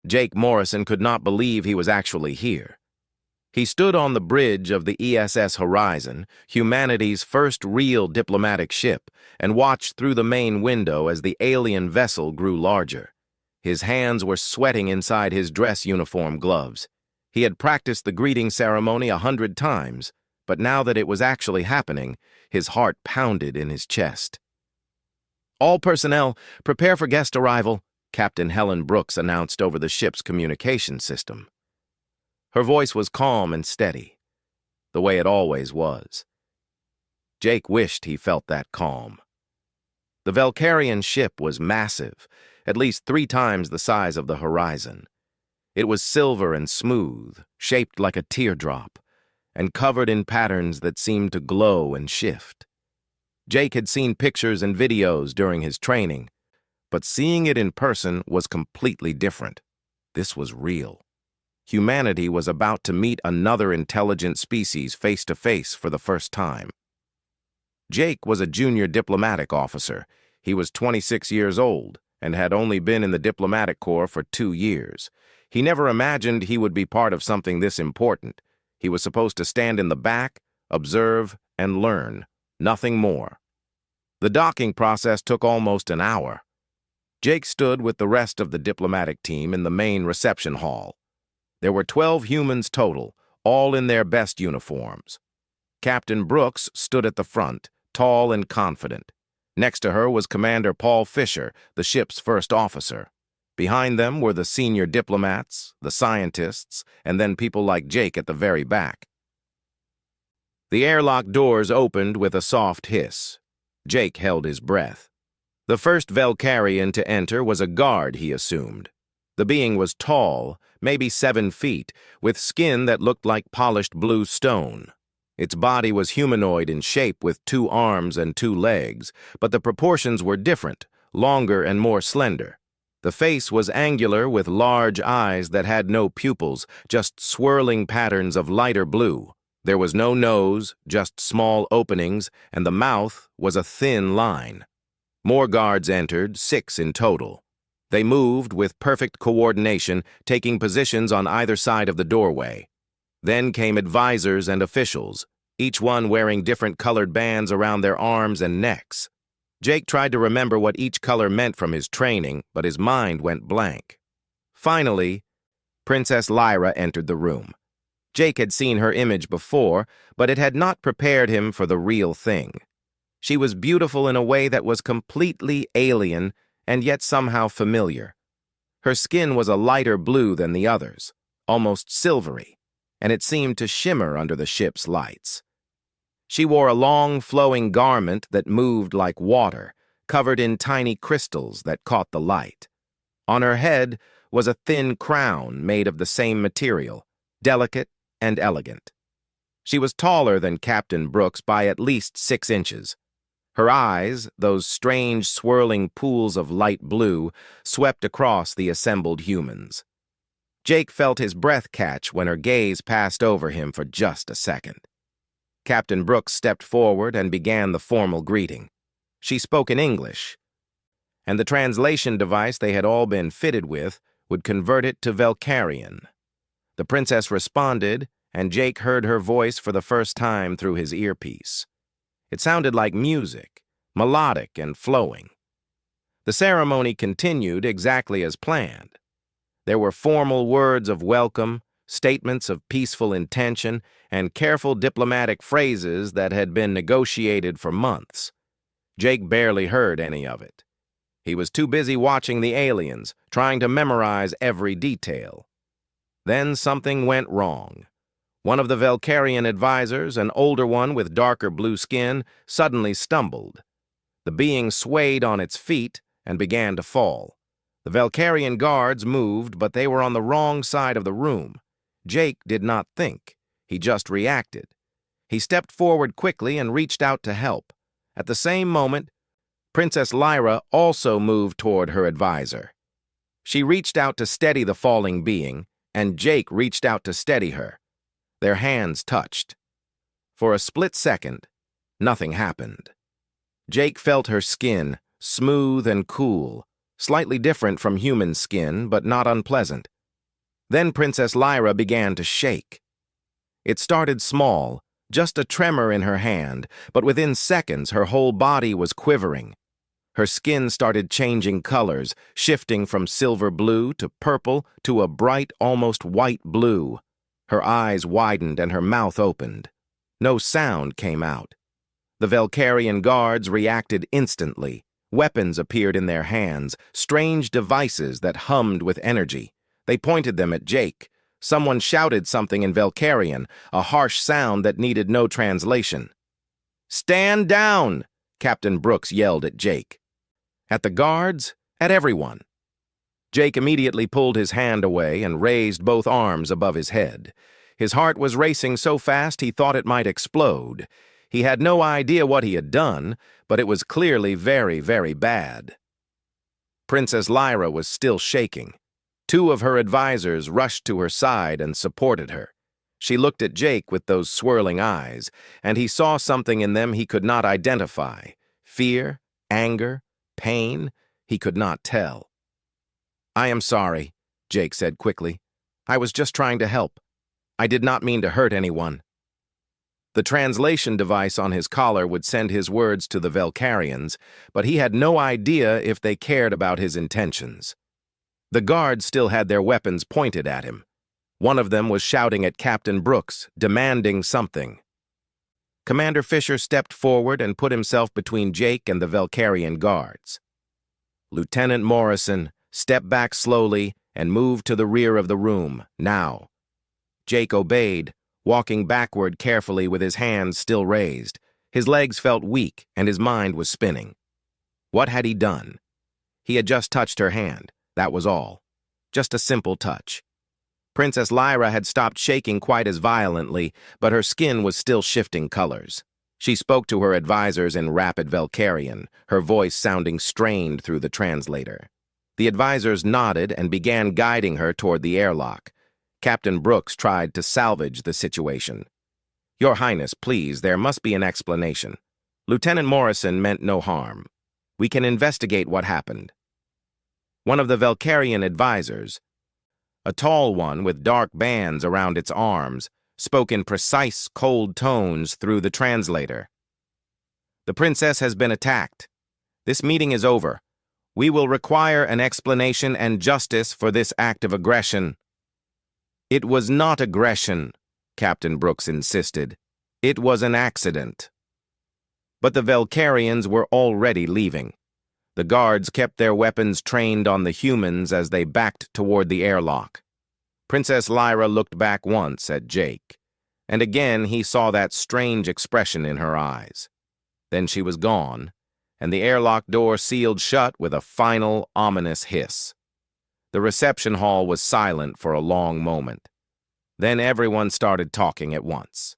Jake Morrison could not believe he was actually here. He stood on the bridge of the ESS Horizon, humanity's first real diplomatic ship, and watched through the main window as the alien vessel grew larger. His hands were sweating inside his dress uniform gloves. He had practiced the greeting ceremony 100 times, but now that it was actually happening, his heart pounded in his chest. "All personnel, prepare for guest arrival," Captain Helen Brooks announced over the ship's communication system. Her voice was calm and steady, the way it always was. Jake wished he felt that calm. The Valkyrian ship was massive, at least 3 times the size of the Horizon. It was silver and smooth, shaped like a teardrop, and covered in patterns that seemed to glow and shift. Jake had seen pictures and videos during his training, but seeing it in person was completely different. This was real. Humanity was about to meet another intelligent species face to face for the first time. Jake was a junior diplomatic officer. He was 26 years old and had only been in the diplomatic corps for 2 years. He never imagined he would be part of something this important. He was supposed to stand in the back, observe, and learn, nothing more. The docking process took almost an hour. Jake stood with the rest of the diplomatic team in the main reception hall. There were 12 humans total, all in their best uniforms. Captain Brooks stood at the front, tall and confident. Next to her was Commander Paul Fisher, the ship's first officer. Behind them were the senior diplomats, the scientists, and then people like Jake at the very back. The airlock doors opened with a soft hiss. Jake held his breath. The first Valkyrian to enter was a guard, he assumed. The being was tall, maybe 7 feet, with skin that looked like polished blue stone. Its body was humanoid in shape with 2 arms and 2 legs, but the proportions were different, longer and more slender. The face was angular with large eyes that had no pupils, just swirling patterns of lighter blue. There was no nose, just small openings, and the mouth was a thin line. More guards entered, 6 in total. They moved with perfect coordination, taking positions on either side of the doorway. Then came advisors and officials, each one wearing different colored bands around their arms and necks. Jake tried to remember what each color meant from his training, but his mind went blank. Finally, Princess Lyra entered the room. Jake had seen her image before, but it had not prepared him for the real thing. She was beautiful in a way that was completely alien and yet somehow familiar. Her skin was a lighter blue than the others, almost silvery, and it seemed to shimmer under the ship's lights. She wore a long, flowing garment that moved like water, covered in tiny crystals that caught the light. On her head was a thin crown made of the same material, delicate and elegant. She was taller than Captain Brooks by at least 6 inches. Her eyes, those strange swirling pools of light blue, swept across the assembled humans. Jake felt his breath catch when her gaze passed over him for just a second. Captain Brooks stepped forward and began the formal greeting. She spoke in English, and the translation device they had all been fitted with would convert it to Valkyrian. The princess responded, and Jake heard her voice for the first time through his earpiece. It sounded like music, melodic and flowing. The ceremony continued exactly as planned. There were formal words of welcome, statements of peaceful intention, and careful diplomatic phrases that had been negotiated for months. Jake barely heard any of it. He was too busy watching the aliens, trying to memorize every detail. Then something went wrong. One of the Valkyrian advisors, an older one with darker blue skin, suddenly stumbled. The being swayed on its feet and began to fall. The Valkyrian guards moved, but they were on the wrong side of the room. Jake did not think. He just reacted. He stepped forward quickly and reached out to help. At the same moment, Princess Lyra also moved toward her advisor. She reached out to steady the falling being, and Jake reached out to steady her. Their hands touched. For a split second, nothing happened. Jake felt her skin, smooth and cool, slightly different from human skin, but not unpleasant. Then Princess Lyra began to shake. It started small, just a tremor in her hand, but within seconds her whole body was quivering. Her skin started changing colors, shifting from silver blue to purple to a bright, almost white blue. Her eyes widened and her mouth opened. No sound came out. The Velcarian guards reacted instantly. Weapons appeared in their hands, strange devices that hummed with energy. They pointed them at Jake. Someone shouted something in Velcarian, a harsh sound that needed no translation. "Stand down!" Captain Brooks yelled at Jake. At the guards, at everyone. Jake immediately pulled his hand away and raised both arms above his head. His heart was racing so fast he thought it might explode. He had no idea what he had done, but it was clearly very, very bad. Princess Lyra was still shaking. Two of her advisors rushed to her side and supported her. She looked at Jake with those swirling eyes, and he saw something in them he could not identify. Fear, anger, pain, he could not tell. "I am sorry," Jake said quickly. "I was just trying to help. I did not mean to hurt anyone." The translation device on his collar would send his words to the Velcarians, but he had no idea if they cared about his intentions. The guards still had their weapons pointed at him. One of them was shouting at Captain Brooks, demanding something. Commander Fisher stepped forward and put himself between Jake and the Velcarian guards. "Lieutenant Morrison, step back slowly and move to the rear of the room, now." Jake obeyed, walking backward carefully with his hands still raised. His legs felt weak and his mind was spinning. What had he done? He had just touched her hand, that was all. Just a simple touch. Princess Lyra had stopped shaking quite as violently, but her skin was still shifting colors. She spoke to her advisors in rapid Velcarian, her voice sounding strained through the translator. The advisors nodded and began guiding her toward the airlock. Captain Brooks tried to salvage the situation. "Your Highness, please, there must be an explanation. Lieutenant Morrison meant no harm. We can investigate what happened." One of the Velcarian advisors, a tall one with dark bands around its arms, spoke in precise, cold tones through the translator. "The princess has been attacked. This meeting is over. We will require an explanation and justice for this act of aggression." "It was not aggression," Captain Brooks insisted. "It was an accident." But the Velcarians were already leaving. The guards kept their weapons trained on the humans as they backed toward the airlock. Princess Lyra looked back once at Jake, and again he saw that strange expression in her eyes. Then she was gone, and the airlock door sealed shut with a final, ominous hiss. The reception hall was silent for a long moment. Then everyone started talking at once.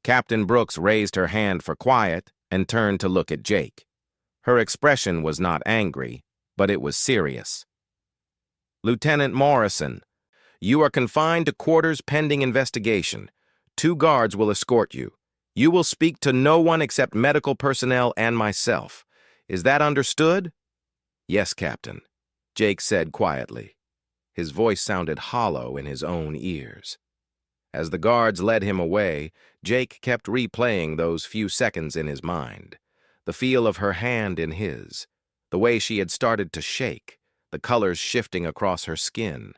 Captain Brooks raised her hand for quiet and turned to look at Jake. Her expression was not angry, but it was serious. "Lieutenant Morrison, you are confined to quarters pending investigation. 2 guards will escort you. You will speak to no one except medical personnel and myself. Is that understood?" "Yes, Captain," Jake said quietly. His voice sounded hollow in his own ears. As the guards led him away, Jake kept replaying those few seconds in his mind. The feel of her hand in his, the way she had started to shake, the colors shifting across her skin.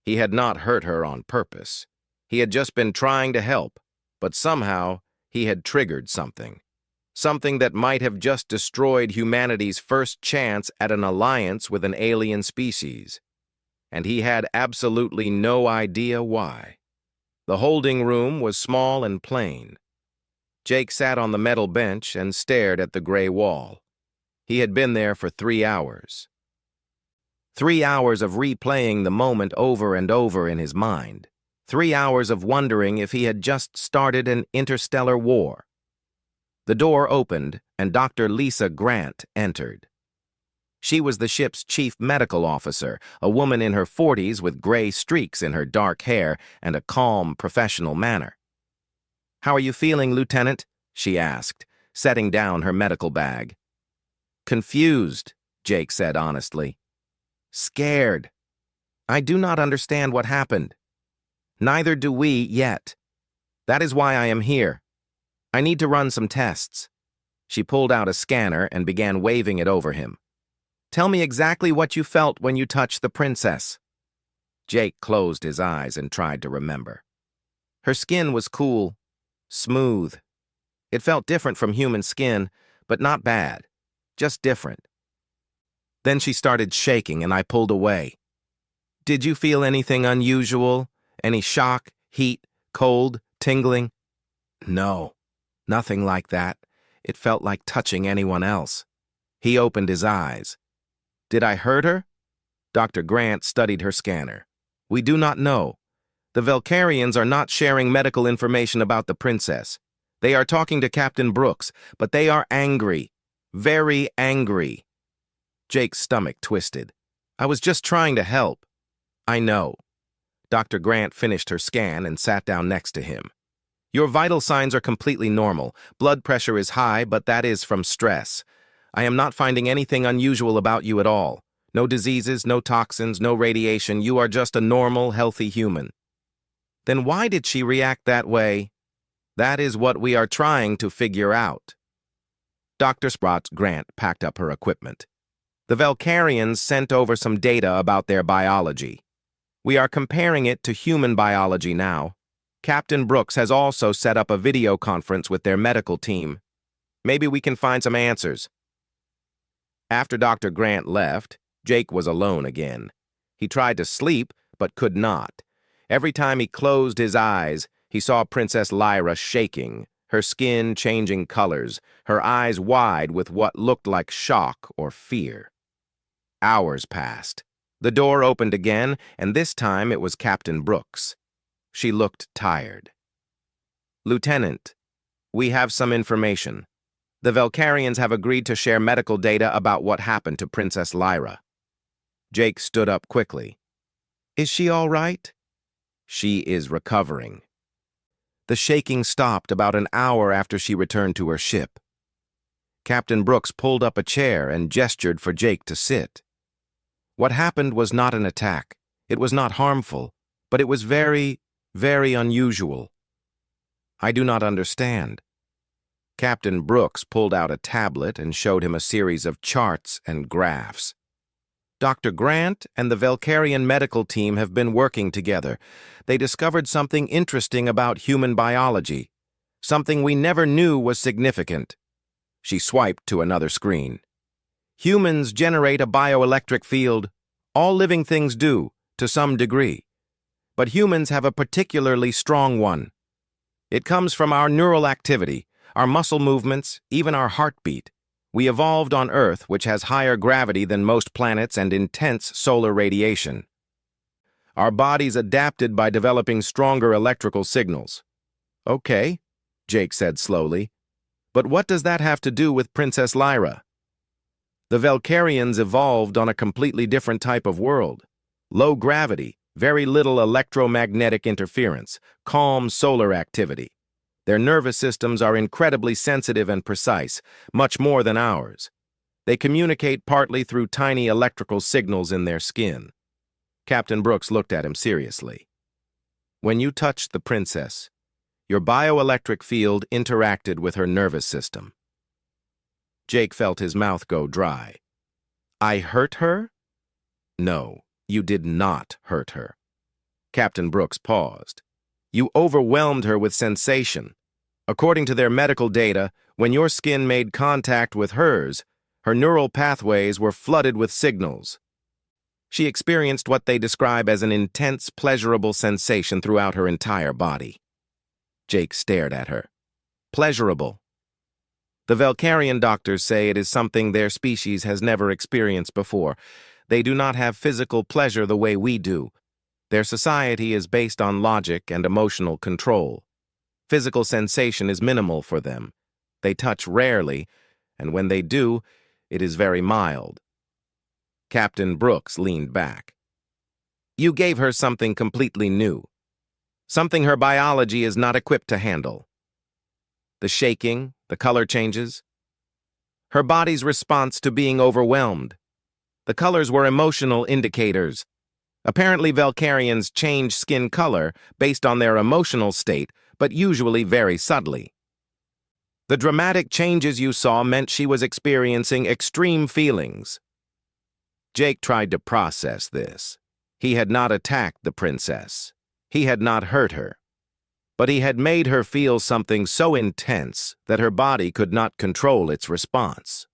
He had not hurt her on purpose. He had just been trying to help, but somehow he had triggered something. Something that might have just destroyed humanity's first chance at an alliance with an alien species. And he had absolutely no idea why. The holding room was small and plain. Jake sat on the metal bench and stared at the gray wall. He had been there for 3 hours. 3 hours of replaying the moment over and over in his mind. 3 hours of wondering if he had just started an interstellar war. The door opened, and Dr. Lisa Grant entered. She was the ship's chief medical officer, a woman in her 40s with gray streaks in her dark hair and a calm, professional manner. "How are you feeling, Lieutenant?" she asked, setting down her medical bag. "Confused," Jake said honestly. "Scared." I do not understand what happened. Neither do we yet. That is why I am here. I need to run some tests. She pulled out a scanner and began waving it over him. Tell me exactly what you felt when you touched the princess. Jake closed his eyes and tried to remember. Her skin was cool, smooth. It felt different from human skin, but not bad, just different. Then she started shaking and I pulled away. Did you feel anything unusual? Any shock, heat, cold, tingling? No, nothing like that. It felt like touching anyone else. He opened his eyes. Did I hurt her? Dr. Grant studied her scanner. We do not know. The Velcarians are not sharing medical information about the princess. They are talking to Captain Brooks, but they are angry. Very angry. Jake's stomach twisted. I was just trying to help. I know. Dr. Grant finished her scan and sat down next to him. Your vital signs are completely normal. Blood pressure is high, but that is from stress. I am not finding anything unusual about you at all. No diseases, no toxins, no radiation. You are just a normal, healthy human. Then why did she react that way? That is what we are trying to figure out. Dr. Grant packed up her equipment. The Velcarians sent over some data about their biology. We are comparing it to human biology now. Captain Brooks has also set up a video conference with their medical team. Maybe we can find some answers. After Dr. Grant left, Jake was alone again. He tried to sleep, but could not. Every time he closed his eyes, he saw Princess Lyra shaking, her skin changing colors, her eyes wide with what looked like shock or fear. Hours passed. The door opened again, and this time it was Captain Brooks. She looked tired. Lieutenant, we have some information. The Velcarians have agreed to share medical data about what happened to Princess Lyra. Jake stood up quickly. Is she all right? She is recovering. The shaking stopped about an hour after she returned to her ship. Captain Brooks pulled up a chair and gestured for Jake to sit. What happened was not an attack. It was not harmful, but it was very, very unusual. I do not understand. Captain Brooks pulled out a tablet and showed him a series of charts and graphs. Dr. Grant and the Velcarian medical team have been working together. They discovered something interesting about human biology, something we never knew was significant. She swiped to another screen. Humans generate a bioelectric field. All living things do, to some degree. But humans have a particularly strong one. It comes from our neural activity, our muscle movements, even our heartbeat. We evolved on Earth, which has higher gravity than most planets and intense solar radiation. Our bodies adapted by developing stronger electrical signals. Okay, Jake said slowly. But what does that have to do with Princess Lyra? The Velcarians evolved on a completely different type of world. Low gravity, very little electromagnetic interference, calm solar activity. Their nervous systems are incredibly sensitive and precise, much more than ours. They communicate partly through tiny electrical signals in their skin. Captain Brooks looked at him seriously. When you touched the princess, your bioelectric field interacted with her nervous system. Jake felt his mouth go dry. I hurt her? No, you did not hurt her. Captain Brooks paused. You overwhelmed her with sensation. According to their medical data, when your skin made contact with hers, her neural pathways were flooded with signals. She experienced what they describe as an intense, pleasurable sensation throughout her entire body. Jake stared at her. Pleasurable. The Velcarian doctors say it is something their species has never experienced before. They do not have physical pleasure the way we do. Their society is based on logic and emotional control. Physical sensation is minimal for them. They touch rarely, and when they do, it is very mild. Captain Brooks leaned back. You gave her something completely new. Something her biology is not equipped to handle. The shaking, the color changes. Her body's response to being overwhelmed. The colors were emotional indicators. Apparently, Valkyrians change skin color based on their emotional state, but usually very subtly. The dramatic changes you saw meant she was experiencing extreme feelings. Jake tried to process this. He had not attacked the princess. He had not hurt her. But he had made her feel something so intense that her body could not control its response.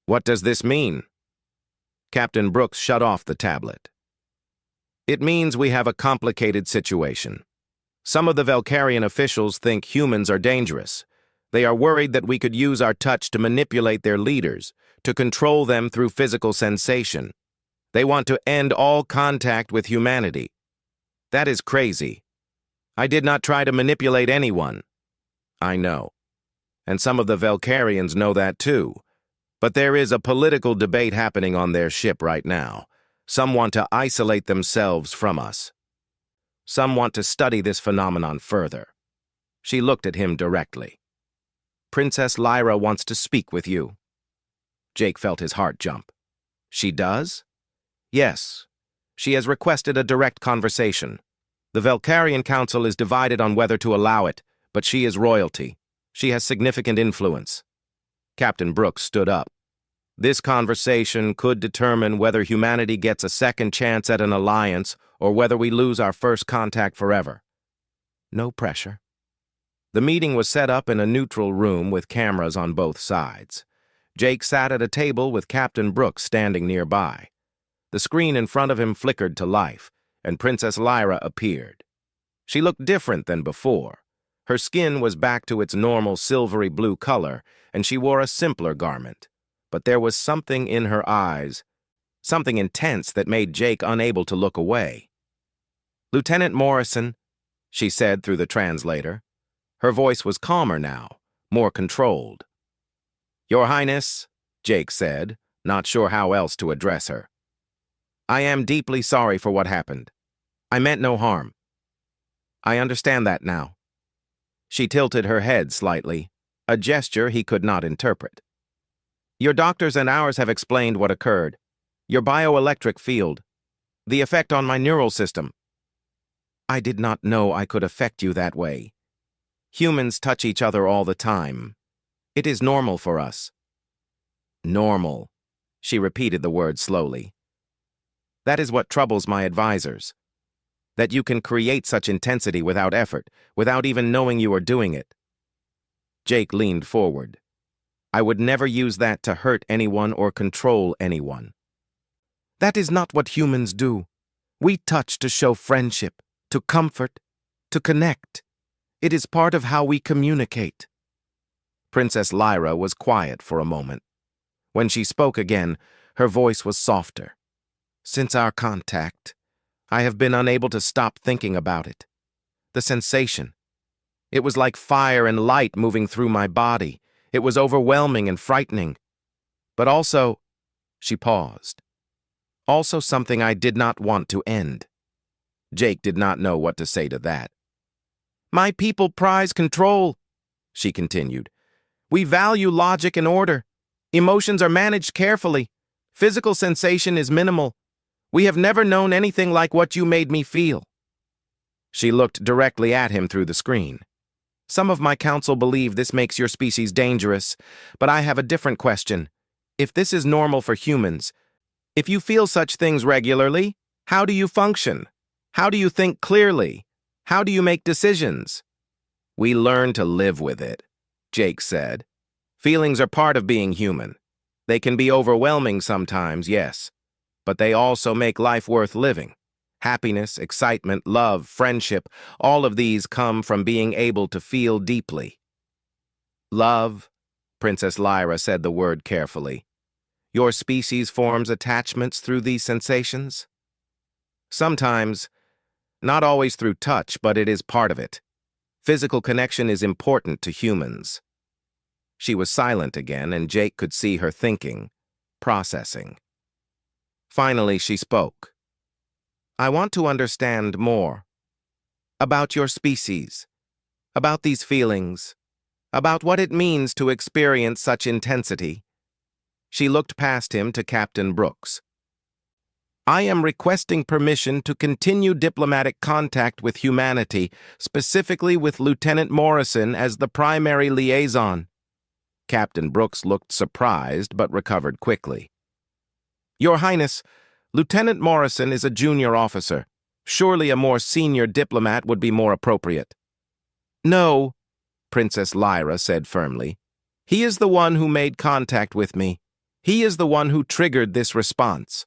What does this mean? Captain Brooks shut off the tablet. It means we have a complicated situation. Some of the Valkyrian officials think humans are dangerous. They are worried that we could use our touch to manipulate their leaders, to control them through physical sensation. They want to end all contact with humanity. That is crazy. I did not try to manipulate anyone. I know. And some of the Valkyrians know that too. But there is a political debate happening on their ship right now. Some want to isolate themselves from us. Some want to study this phenomenon further. She looked at him directly. Princess Lyra wants to speak with you. Jake felt his heart jump. She does? Yes. She has requested a direct conversation. The Valkyrian Council is divided on whether to allow it, but she is royalty. She has significant influence. Captain Brooks stood up. This conversation could determine whether humanity gets a second chance at an alliance or whether we lose our first contact forever. No pressure. The meeting was set up in a neutral room with cameras on both sides. Jake sat at a table with Captain Brooks standing nearby. The screen in front of him flickered to life, and Princess Lyra appeared. She looked different than before. Her skin was back to its normal silvery blue color, and she wore a simpler garment. But there was something in her eyes, something intense that made Jake unable to look away. "Lieutenant Morrison," she said through the translator. Her voice was calmer now, more controlled. "Your Highness," Jake said, not sure how else to address her. "I am deeply sorry for what happened. I meant no harm. I understand that now." She tilted her head slightly, a gesture he could not interpret. "Your doctors and ours have explained what occurred. Your bioelectric field. The effect on my neural system. I did not know I could affect you that way. Humans touch each other all the time. It is normal for us." "Normal," she repeated the word slowly. "That is what troubles my advisors. That you can create such intensity without effort, without even knowing you are doing it." Jake leaned forward. "I would never use that to hurt anyone or control anyone. That is not what humans do. We touch to show friendship, to comfort, to connect. It is part of how we communicate." Princess Lyra was quiet for a moment. When she spoke again, her voice was softer. "Since our contact, I have been unable to stop thinking about it. The sensation. It was like fire and light moving through my body. It was overwhelming and frightening. But also," she paused, "also something I did not want to end." Jake did not know what to say to that. "My people prize control," she continued. "We value logic and order. Emotions are managed carefully. Physical sensation is minimal. We have never known anything like what you made me feel." She looked directly at him through the screen. "Some of my council believe this makes your species dangerous, but I have a different question. If this is normal for humans, if you feel such things regularly, how do you function? How do you think clearly? How do you make decisions?" "We learn to live with it," Jake said. "Feelings are part of being human. They can be overwhelming sometimes, yes, but they also make life worth living. Happiness, excitement, love, friendship, all of these come from being able to feel deeply." "Love," Princess Lyra said the word carefully. "Your species forms attachments through these sensations?" "Sometimes. Not always through touch, but it is part of it. Physical connection is important to humans." She was silent again, and Jake could see her thinking, processing. Finally, she spoke. "I want to understand more. About your species. About these feelings. About what it means to experience such intensity." She looked past him to Captain Brooks. I am requesting permission to continue diplomatic contact with humanity, specifically with Lieutenant Morrison as the primary liaison. Captain Brooks looked surprised but recovered quickly. Your Highness, Lieutenant Morrison is a junior officer. Surely a more senior diplomat would be more appropriate. No, Princess Lyra said firmly. He is the one who made contact with me. He is the one who triggered this response.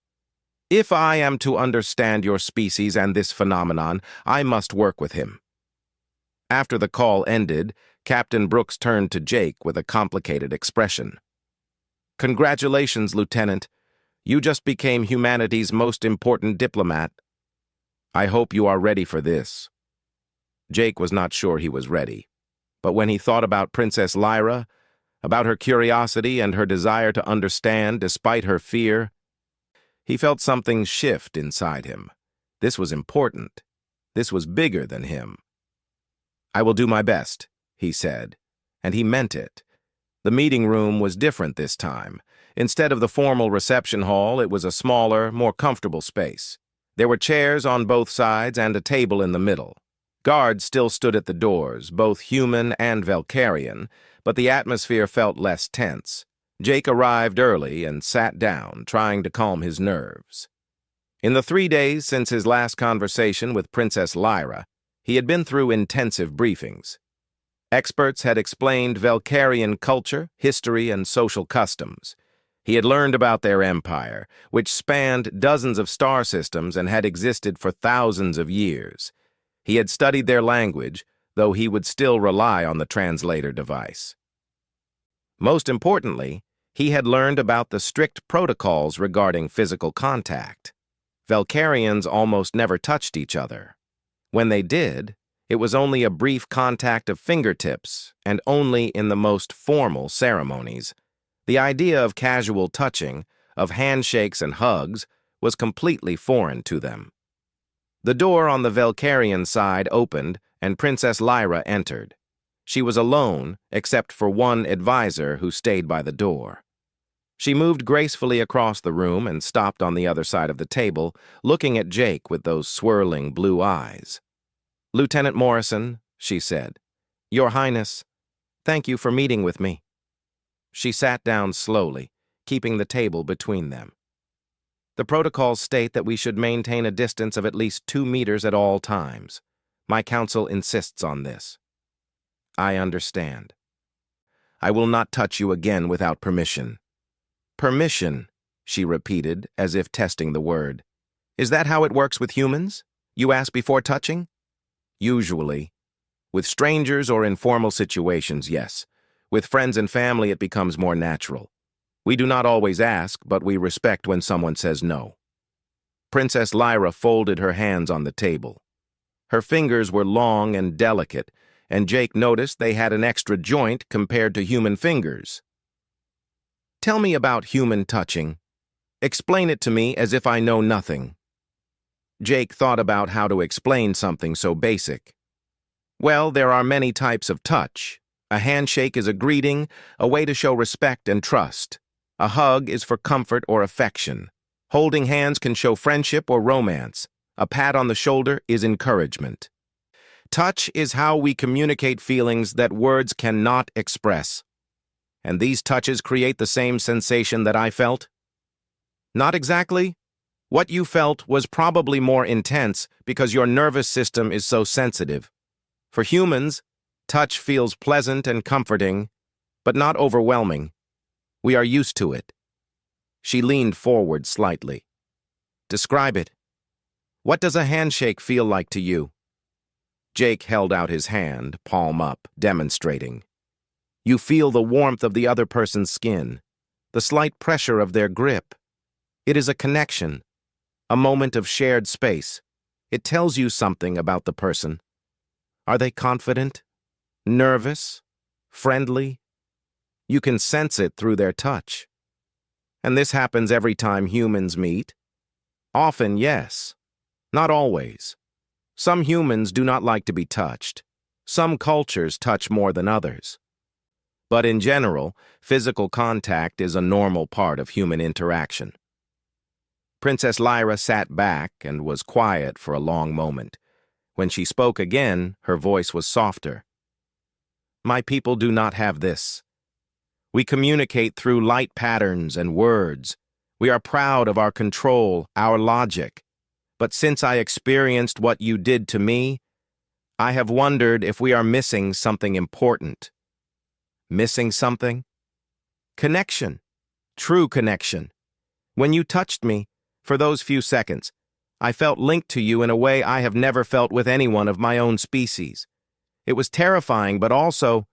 If I am to understand your species and this phenomenon, I must work with him. After the call ended, Captain Brooks turned to Jake with a complicated expression. Congratulations, Lieutenant. You just became humanity's most important diplomat. I hope you are ready for this. Jake was not sure he was ready, but when he thought about Princess Lyra, about her curiosity and her desire to understand despite her fear, he felt something shift inside him. This was important. This was bigger than him. I will do my best, he said, and he meant it. The meeting room was different this time. Instead of the formal reception hall, it was a smaller, more comfortable space. There were chairs on both sides and a table in the middle. Guards still stood at the doors, both human and Velcarian, but the atmosphere felt less tense. Jake arrived early and sat down, trying to calm his nerves. In the 3 days since his last conversation with Princess Lyra, he had been through intensive briefings. Experts had explained Velcarian culture, history, and social customs. He had learned about their empire, which spanned dozens of star systems and had existed for thousands of years. He had studied their language, though he would still rely on the translator device. Most importantly, he had learned about the strict protocols regarding physical contact. Velcarians almost never touched each other. When they did, it was only a brief contact of fingertips, and only in the most formal ceremonies. The idea of casual touching, of handshakes and hugs, was completely foreign to them. The door on the Velcarian side opened, and Princess Lyra entered. She was alone, except for one advisor who stayed by the door. She moved gracefully across the room and stopped on the other side of the table, looking at Jake with those swirling blue eyes. Lieutenant Morrison, she said, Your Highness, thank you for meeting with me. She sat down slowly, keeping the table between them. The protocols state that we should maintain a distance of at least 2 meters at all times. My council insists on this. I understand. I will not touch you again without permission. Permission, she repeated, as if testing the word. Is that how it works with humans? You ask before touching? Usually. With strangers or informal situations, yes. With friends and family, it becomes more natural. We do not always ask, but we respect when someone says no. Princess Lyra folded her hands on the table. Her fingers were long and delicate, and Jake noticed they had an extra joint compared to human fingers. Tell me about human touching. Explain it to me as if I know nothing. Jake thought about how to explain something so basic. Well, there are many types of touch. A handshake is a greeting, a way to show respect and trust. A hug is for comfort or affection. Holding hands can show friendship or romance. A pat on the shoulder is encouragement. Touch is how we communicate feelings that words cannot express. And these touches create the same sensation that I felt? Not exactly. What you felt was probably more intense because your nervous system is so sensitive. For humans, touch feels pleasant and comforting, but not overwhelming. We are used to it. She leaned forward slightly. Describe it. What does a handshake feel like to you? Jake held out his hand, palm up, demonstrating. You feel the warmth of the other person's skin, the slight pressure of their grip. It is a connection, a moment of shared space. It tells you something about the person. Are they confident? Nervous? Friendly? You can sense it through their touch. And this happens every time humans meet? Often, yes. Not always. Some humans do not like to be touched. Some cultures touch more than others. But in general, physical contact is a normal part of human interaction. Princess Lyra sat back and was quiet for a long moment. When she spoke again, her voice was softer. My people do not have this. We communicate through light patterns and words. We are proud of our control, our logic. But since I experienced what you did to me, I have wondered if we are missing something important. Missing something? Connection. True connection. When you touched me, for those few seconds, I felt linked to you in a way I have never felt with anyone of my own species. It was terrifying, but also...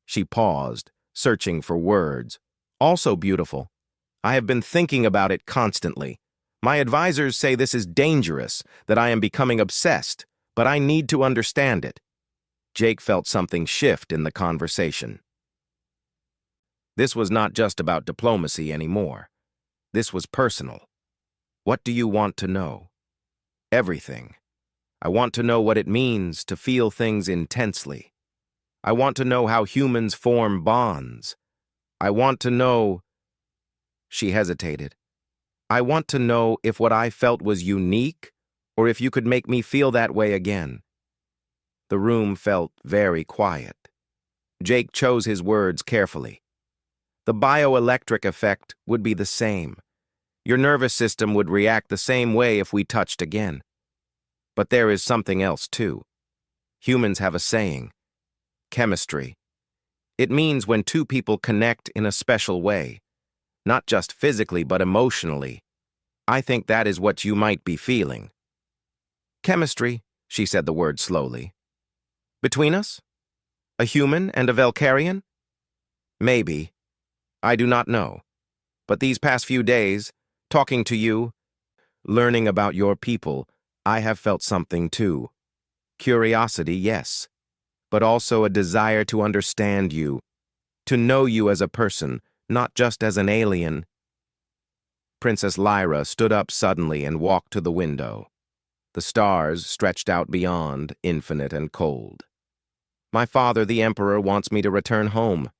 She paused, searching for words. Also beautiful. I have been thinking about it constantly. My advisors say this is dangerous, that I am becoming obsessed, but I need to understand it. Jake felt something shift in the conversation. This was not just about diplomacy anymore. This was personal. What do you want to know? Everything. I want to know what it means to feel things intensely. I want to know how humans form bonds. I want to know... She hesitated. I want to know if what I felt was unique, or if you could make me feel that way again. The room felt very quiet. Jake chose his words carefully. The bioelectric effect would be the same. Your nervous system would react the same way if we touched again. But there is something else, too. Humans have a saying. Chemistry. It means when two people connect in a special way. Not just physically, but emotionally. I think that is what you might be feeling. Chemistry, she said the word slowly. Between us? A human and a Valkyrian? Maybe. I do not know. But these past few days, talking to you, learning about your people, I have felt something too. Curiosity, yes, but also a desire to understand you, to know you as a person, not just as an alien. Princess Lyra stood up suddenly and walked to the window. The stars stretched out beyond, infinite and cold. My father, the Emperor, wants me to return home.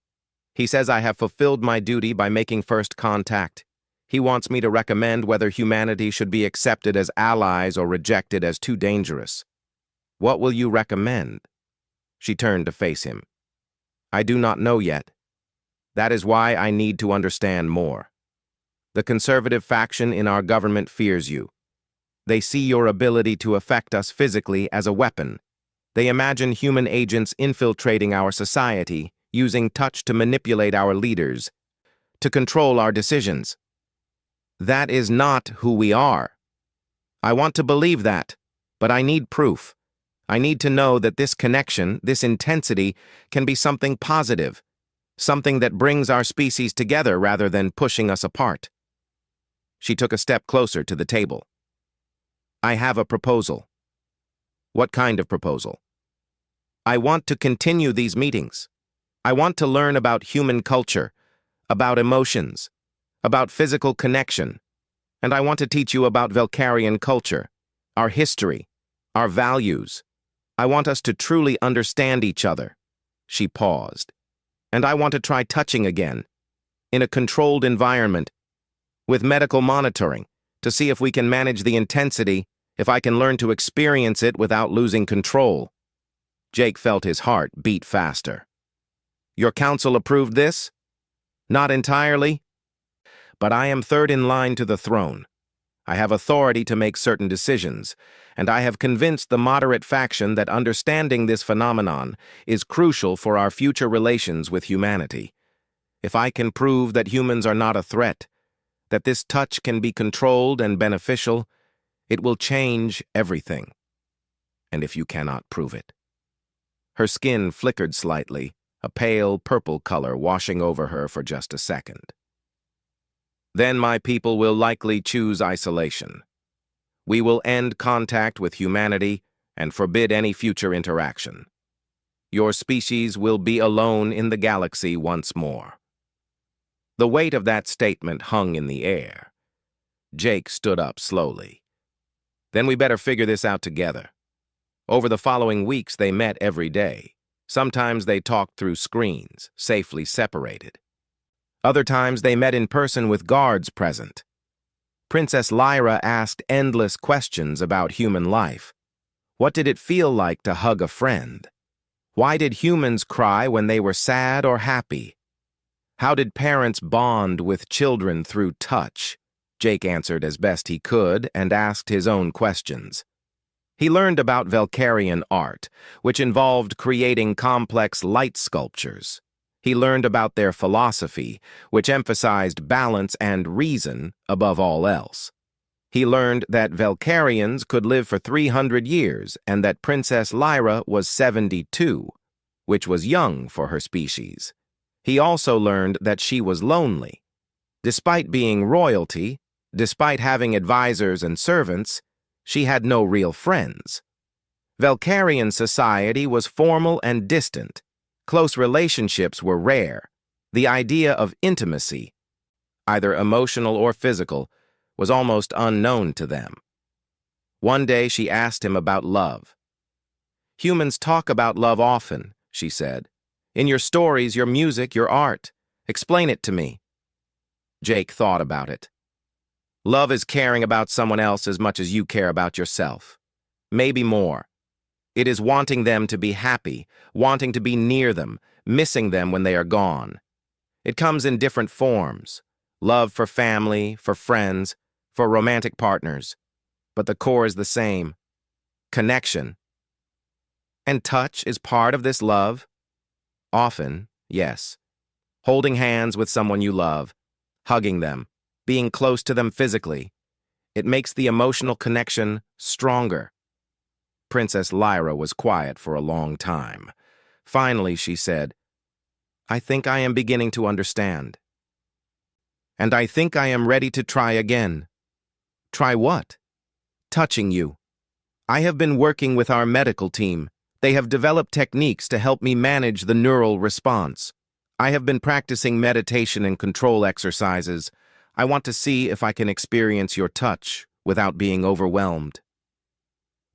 He says I have fulfilled my duty by making first contact. He wants me to recommend whether humanity should be accepted as allies or rejected as too dangerous. What will you recommend? She turned to face him. I do not know yet. That is why I need to understand more. The conservative faction in our government fears you. They see your ability to affect us physically as a weapon. They imagine human agents infiltrating our society, using touch to manipulate our leaders, to control our decisions. That is not who we are. I want to believe that, but I need proof. I need to know that this connection, this intensity, can be something positive, something that brings our species together rather than pushing us apart. She took a step closer to the table. I have a proposal. What kind of proposal? I want to continue these meetings. I want to learn about human culture, about emotions, about physical connection, and I want to teach you about Valkyrian culture, our history, our values. I want us to truly understand each other. She paused. And I want to try touching again, in a controlled environment, with medical monitoring, to see if we can manage the intensity, if I can learn to experience it without losing control. Jake felt his heart beat faster. Your council approved this? Not entirely. But I am third in line to the throne. I have authority to make certain decisions, and I have convinced the moderate faction that understanding this phenomenon is crucial for our future relations with humanity. If I can prove that humans are not a threat, that this touch can be controlled and beneficial, it will change everything. And if you cannot prove it. Her skin flickered slightly, a pale purple color washing over her for just a second. Then my people will likely choose isolation. We will end contact with humanity and forbid any future interaction. Your species will be alone in the galaxy once more. The weight of that statement hung in the air. Jake stood up slowly. Then we better figure this out together. Over the following weeks, they met every day. Sometimes they talked through screens, safely separated. Other times they met in person with guards present. Princess Lyra asked endless questions about human life. What did it feel like to hug a friend? Why did humans cry when they were sad or happy? How did parents bond with children through touch? Jake answered as best he could and asked his own questions. He learned about Valkyrian art, which involved creating complex light sculptures. He learned about their philosophy, which emphasized balance and reason above all else. He learned that Valkyrians could live for 300 years and that Princess Lyra was 72, which was young for her species. He also learned that she was lonely. Despite being royalty, despite having advisors and servants, she had no real friends. Valkyrian society was formal and distant. Close relationships were rare. The idea of intimacy, either emotional or physical, was almost unknown to them. One day she asked him about love. "Humans talk about love often," she said. "In your stories, your music, your art. Explain it to me." Jake thought about it. "Love is caring about someone else as much as you care about yourself. Maybe more. It is wanting them to be happy, wanting to be near them, missing them when they are gone. It comes in different forms. Love for family, for friends, for romantic partners. But the core is the same. Connection. And touch is part of this love? Often, yes. Holding hands with someone you love, hugging them, being close to them physically. It makes the emotional connection stronger." Princess Lyra was quiet for a long time. Finally, she said, "I think I am beginning to understand. And I think I am ready to try again." "Try what?" "Touching you. I have been working with our medical team. They have developed techniques to help me manage the neural response. I have been practicing meditation and control exercises. I want to see if I can experience your touch without being overwhelmed."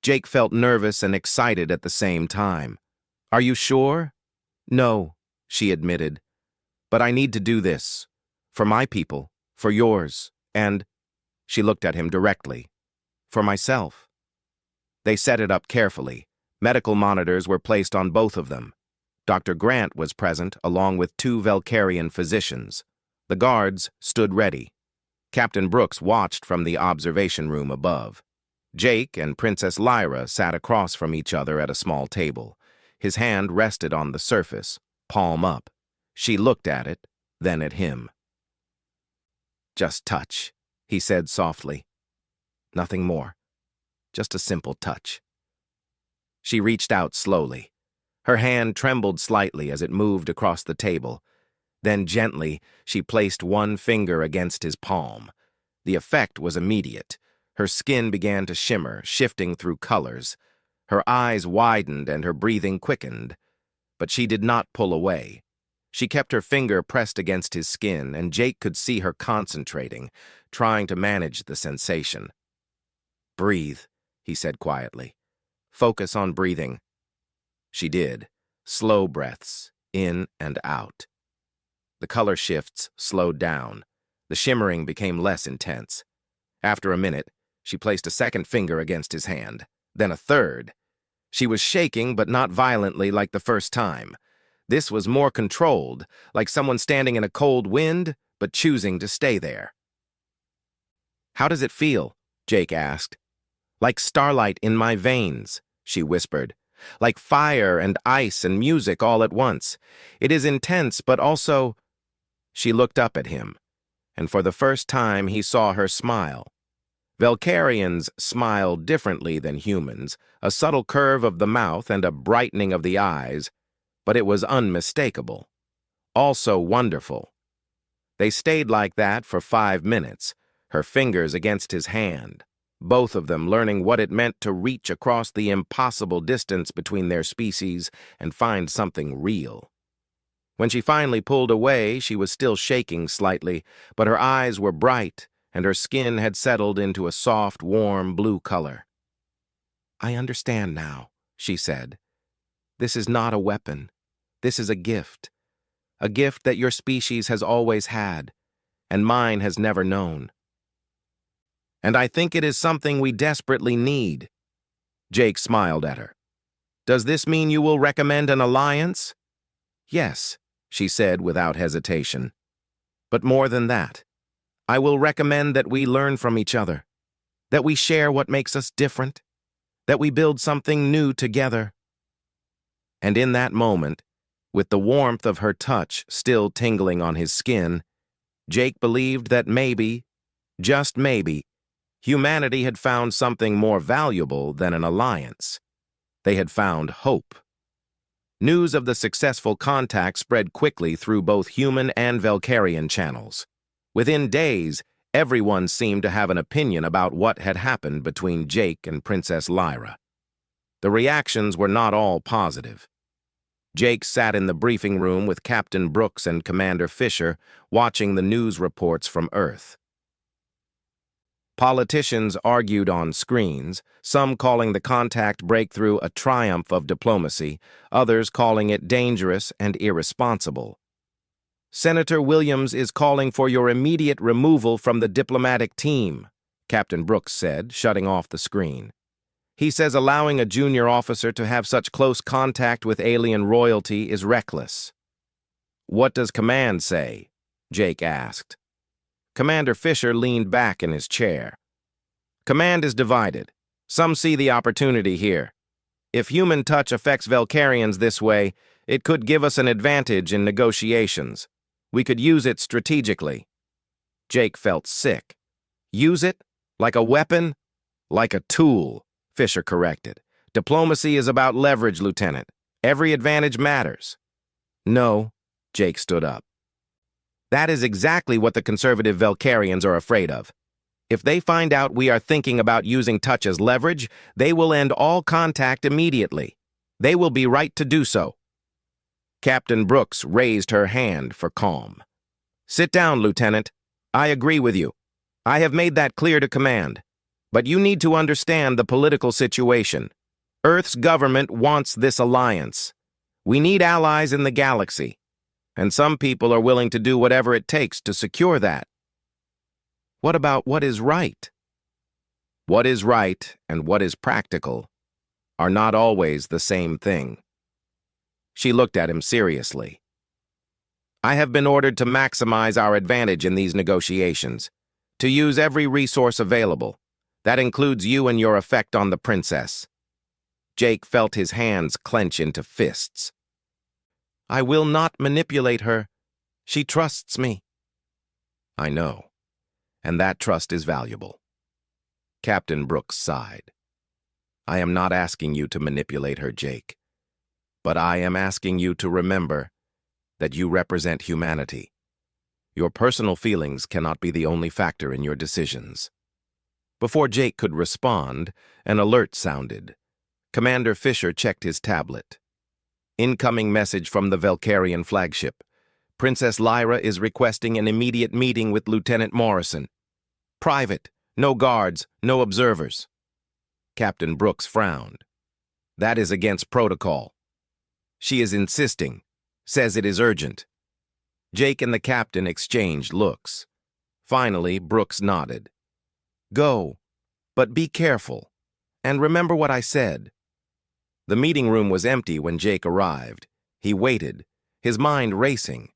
Jake felt nervous and excited at the same time. "Are you sure?" "No," she admitted. "But I need to do this. For my people, for yours, and—" she looked at him directly. "For myself." They set it up carefully. Medical monitors were placed on both of them. Dr. Grant was present, along with 2 Valkyrian physicians. The guards stood ready. Captain Brooks watched from the observation room above. Jake and Princess Lyra sat across from each other at a small table. His hand rested on the surface, palm up. She looked at it, then at him. "Just touch," he said softly. "Nothing more. Just a simple touch." She reached out slowly. Her hand trembled slightly as it moved across the table. Then gently, she placed one finger against his palm. The effect was immediate. Her skin began to shimmer, shifting through colors. Her eyes widened and her breathing quickened. But she did not pull away. She kept her finger pressed against his skin, and Jake could see her concentrating, trying to manage the sensation. "Breathe," he said quietly. "Focus on breathing." She did. Slow breaths, in and out. The color shifts slowed down. The shimmering became less intense. After a minute, she placed a second finger against his hand, then a third. She was shaking, but not violently like the first time. This was more controlled, like someone standing in a cold wind, but choosing to stay there. "How does it feel?" Jake asked. "Like starlight in my veins," she whispered. "Like fire and ice and music all at once. It is intense, but also—" She looked up at him, and for the first time he saw her smile. Valkyrians smile differently than humans, a subtle curve of the mouth and a brightening of the eyes, but it was unmistakable. Also wonderful. They stayed like that for 5 minutes, her fingers against his hand, both of them learning what it meant to reach across the impossible distance between their species and find something real. When she finally pulled away, she was still shaking slightly, but her eyes were bright, and her skin had settled into a soft, warm blue color. "I understand now," she said. "This is not a weapon. This is a gift that your species has always had, and mine has never known." And I think it is something we desperately need. Jake smiled at her. Does this mean you will recommend an alliance? Yes, she said without hesitation. But more than that, I will recommend that we learn from each other, that we share what makes us different, that we build something new together. And in that moment, with the warmth of her touch still tingling on his skin, Jake believed that maybe, just maybe, humanity had found something more valuable than an alliance. They had found hope. News of the successful contact spread quickly through both human and Valkyrian channels. Within days, everyone seemed to have an opinion about what had happened between Jake and Princess Lyra. The reactions were not all positive. Jake sat in the briefing room with Captain Brooks and Commander Fisher, watching the news reports from Earth. Politicians argued on screens, some calling the contact breakthrough a triumph of diplomacy, others calling it dangerous and irresponsible. Senator Williams is calling for your immediate removal from the diplomatic team, Captain Brooks said, shutting off the screen. He says allowing a junior officer to have such close contact with alien royalty is reckless. What does command say? Jake asked. Commander Fisher leaned back in his chair. Command is divided. Some see the opportunity here. If human touch affects Valkyrians this way, it could give us an advantage in negotiations. We could use it strategically. Jake felt sick. Use it? Like a weapon? Like a tool, Fisher corrected. Diplomacy is about leverage, Lieutenant. Every advantage matters. No, Jake stood up. That is exactly what the conservative Valkyrians are afraid of. If they find out we are thinking about using touch as leverage, they will end all contact immediately. They will be right to do so. Captain Brooks raised her hand for calm. Sit down, Lieutenant. I agree with you. I have made that clear to command. But you need to understand the political situation. Earth's government wants this alliance. We need allies in the galaxy. And some people are willing to do whatever it takes to secure that. What about what is right? What is right and what is practical are not always the same thing. She looked at him seriously. I have been ordered to maximize our advantage in these negotiations, to use every resource available. That includes you and your effect on the princess. Jake felt his hands clench into fists. I will not manipulate her. She trusts me. I know, and that trust is valuable. Captain Brooks sighed. I am not asking you to manipulate her, Jake, but I am asking you to remember that you represent humanity. Your personal feelings cannot be the only factor in your decisions. Before Jake could respond, an alert sounded. Commander Fisher checked his tablet. Incoming message from the Valkyrian flagship. Princess Lyra is requesting an immediate meeting with Lieutenant Morrison. Private, no guards, no observers. Captain Brooks frowned. That is against protocol. She is insisting, says it is urgent. Jake and the captain exchanged looks. Finally, Brooks nodded. Go, but be careful, and remember what I said. The meeting room was empty when Jake arrived. He waited, his mind racing.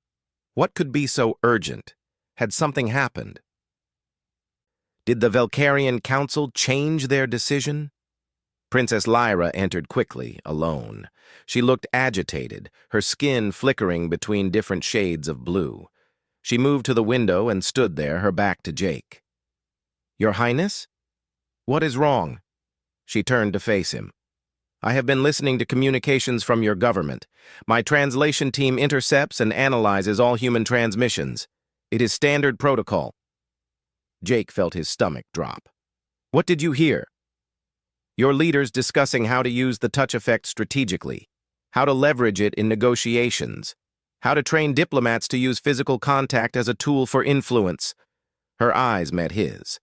What could be so urgent? Had something happened? Did the Valkyrian Council change their decision? Princess Lyra entered quickly, alone. She looked agitated, her skin flickering between different shades of blue. She moved to the window and stood there, her back to Jake. Your Highness? What is wrong? She turned to face him. I have been listening to communications from your government. My translation team intercepts and analyzes all human transmissions. It is standard protocol. Jake felt his stomach drop. What did you hear? Your leaders discussing how to use the touch effect strategically, how to leverage it in negotiations, how to train diplomats to use physical contact as a tool for influence. Her eyes met his.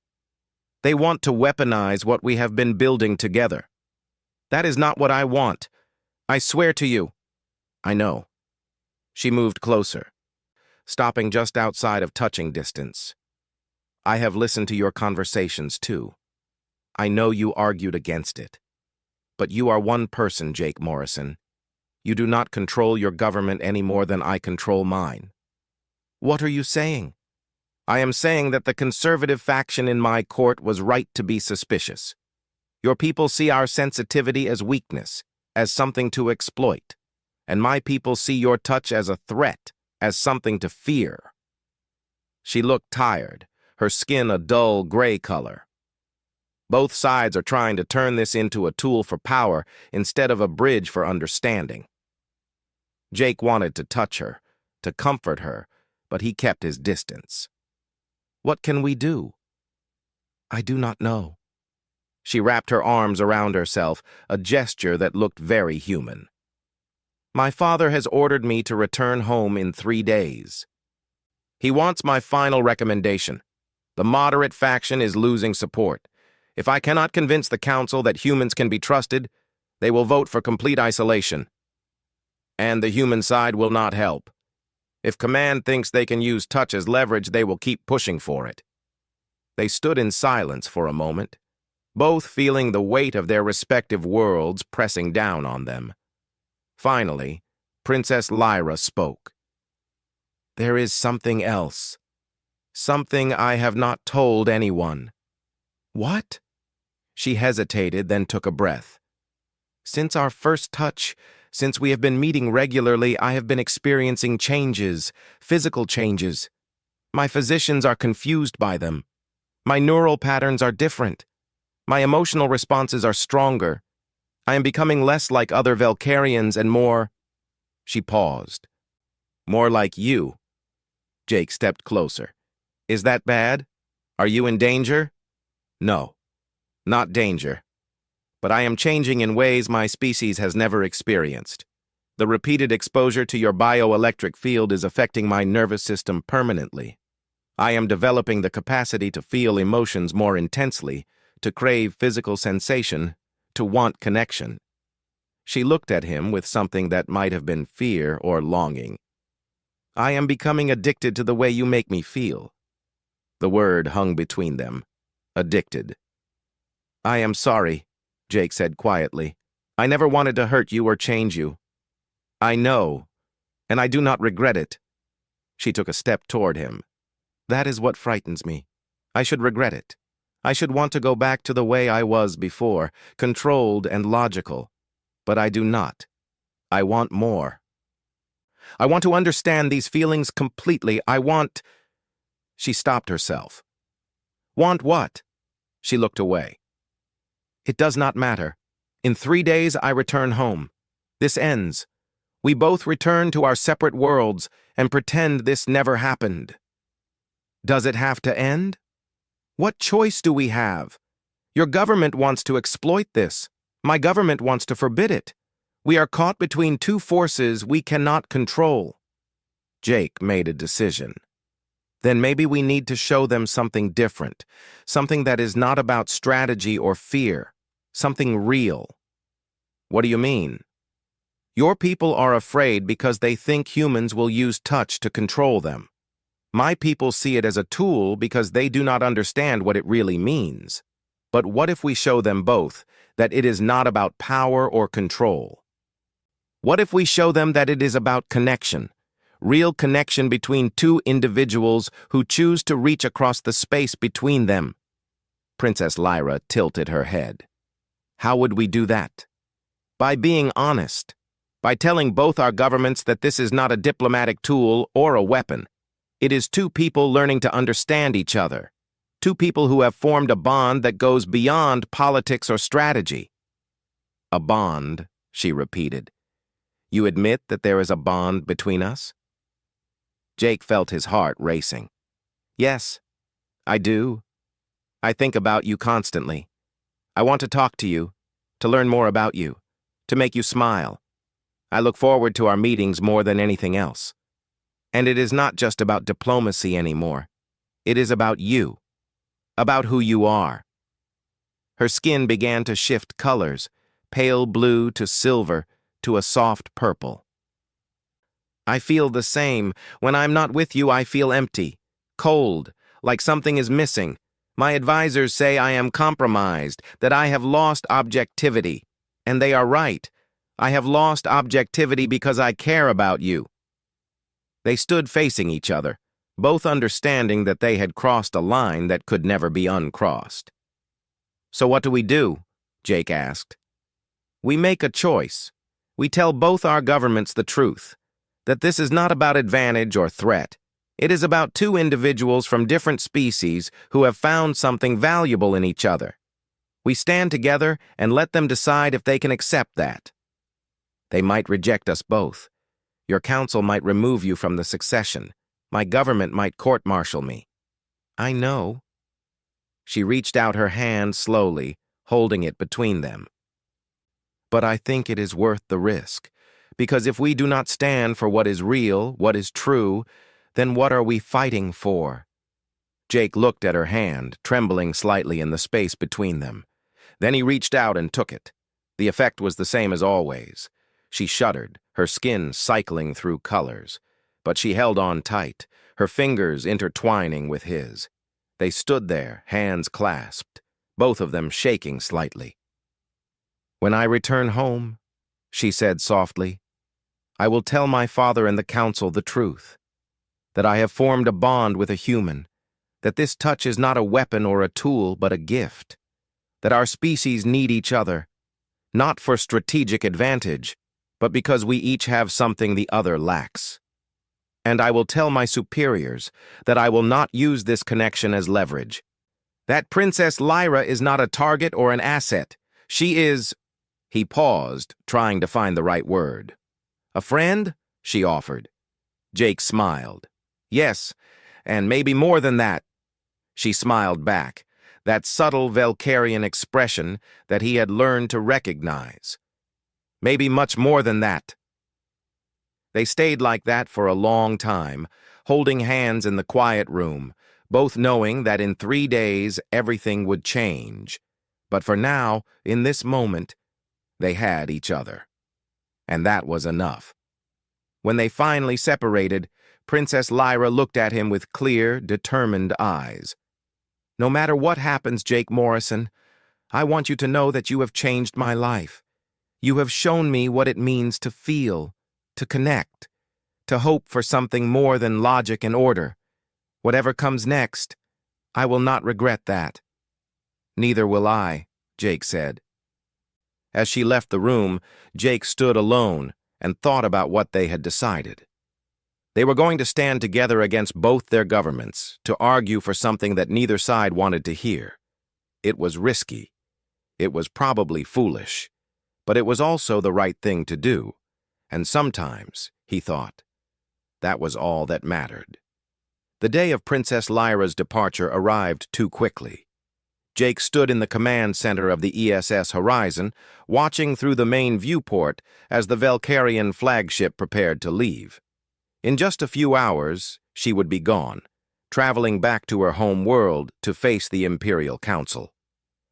They want to weaponize what we have been building together. That is not what I want. I swear to you. I know. She moved closer, stopping just outside of touching distance. I have listened to your conversations too. I know you argued against it. But you are one person, Jake Morrison. You do not control your government any more than I control mine. What are you saying? I am saying that the conservative faction in my court was right to be suspicious. Your people see our sensitivity as weakness, as something to exploit. And my people see your touch as a threat, as something to fear. She looked tired, her skin a dull gray color. Both sides are trying to turn this into a tool for power instead of a bridge for understanding. Jake wanted to touch her, to comfort her, but he kept his distance. What can we do? I do not know. She wrapped her arms around herself, a gesture that looked very human. My father has ordered me to return home in 3 days. He wants my final recommendation. The moderate faction is losing support. If I cannot convince the council that humans can be trusted, they will vote for complete isolation. And the human side will not help. If command thinks they can use touch as leverage, they will keep pushing for it. They stood in silence for a moment, both feeling the weight of their respective worlds pressing down on them. Finally, Princess Lyra spoke. There is something else. Something I have not told anyone. What? She hesitated, then took a breath. Since our first touch, since we have been meeting regularly, I have been experiencing changes, physical changes. My physicians are confused by them. My neural patterns are different. My emotional responses are stronger. I am becoming less like other Valkyrians and more... She paused. More like you. Jake stepped closer. Is that bad? Are you in danger? No, not danger. But I am changing in ways my species has never experienced. The repeated exposure to your bioelectric field is affecting my nervous system permanently. I am developing the capacity to feel emotions more intensely, to crave physical sensation, to want connection. She looked at him with something that might have been fear or longing. I am becoming addicted to the way you make me feel. The word hung between them. Addicted. I am sorry, Jake said quietly. I never wanted to hurt you or change you. I know, and I do not regret it. She took a step toward him. That is what frightens me. I should regret it. I should want to go back to the way I was before, controlled and logical. But I do not. I want more. I want to understand these feelings completely. I want... She stopped herself. Want what? She looked away. It does not matter. In 3 days I return home. This ends. We both return to our separate worlds and pretend this never happened. Does it have to end? What choice do we have? Your government wants to exploit this. My government wants to forbid it. We are caught between two forces we cannot control. Jake made a decision. Then maybe we need to show them something different, something that is not about strategy or fear, something real. What do you mean? Your people are afraid because they think humans will use touch to control them. My people see it as a tool because they do not understand what it really means. But what if we show them both that it is not about power or control? What if we show them that it is about connection, real connection between two individuals who choose to reach across the space between them? Princess Lyra tilted her head. How would we do that? By being honest, by telling both our governments that this is not a diplomatic tool or a weapon. It is two people learning to understand each other, two people who have formed a bond that goes beyond politics or strategy. A bond, she repeated. You admit that there is a bond between us? Jake felt his heart racing. Yes, I do. I think about you constantly. I want to talk to you, to learn more about you, to make you smile. I look forward to our meetings more than anything else. And it is not just about diplomacy anymore. It is about you, about who you are. Her skin began to shift colors, pale blue to silver to a soft purple. I feel the same. When I'm not with you, I feel empty, cold, like something is missing. My advisors say I am compromised, that I have lost objectivity. And they are right. I have lost objectivity because I care about you." They stood facing each other, both understanding that they had crossed a line that could never be uncrossed. "So what do we do?" Jake asked. "We make a choice. We tell both our governments the truth, that this is not about advantage or threat. It is about two individuals from different species who have found something valuable in each other. We stand together and let them decide if they can accept that. They might reject us both. Your council might remove you from the succession. My government might court-martial me." "I know." She reached out her hand slowly, holding it between them. "But I think it is worth the risk, because if we do not stand for what is real, what is true, then what are we fighting for?" Jake looked at her hand, trembling slightly in the space between them. Then he reached out and took it. The effect was the same as always. She shuddered, her skin cycling through colors. But she held on tight, her fingers intertwining with his. They stood there, hands clasped, both of them shaking slightly. "When I return home," she said softly, "I will tell my father and the council the truth. That I have formed a bond with a human, that this touch is not a weapon or a tool, but a gift, that our species need each other, not for strategic advantage, but because we each have something the other lacks. And I will tell my superiors that I will not use this connection as leverage. That Princess Lyra is not a target or an asset. She is—" He paused, trying to find the right word. "A friend?" she offered. Jake smiled. "Yes, and maybe more than that." She smiled back, that subtle Valkyrian expression that he had learned to recognize. "Maybe much more than that." They stayed like that for a long time, holding hands in the quiet room, both knowing that in 3 days everything would change. But for now, in this moment, they had each other. And that was enough. When they finally separated, Princess Lyra looked at him with clear, determined eyes. "No matter what happens, Jake Morrison, I want you to know that you have changed my life. You have shown me what it means to feel, to connect, to hope for something more than logic and order. Whatever comes next, I will not regret that." "Neither will I," Jake said. As she left the room, Jake stood alone and thought about what they had decided. They were going to stand together against both their governments, to argue for something that neither side wanted to hear. It was risky. It was probably foolish. But it was also the right thing to do. And sometimes, he thought, that was all that mattered. The day of Princess Lyra's departure arrived too quickly. Jake stood in the command center of the ESS Horizon, watching through the main viewport as the Valkyrian flagship prepared to leave. In just a few hours, she would be gone, traveling back to her home world to face the Imperial Council.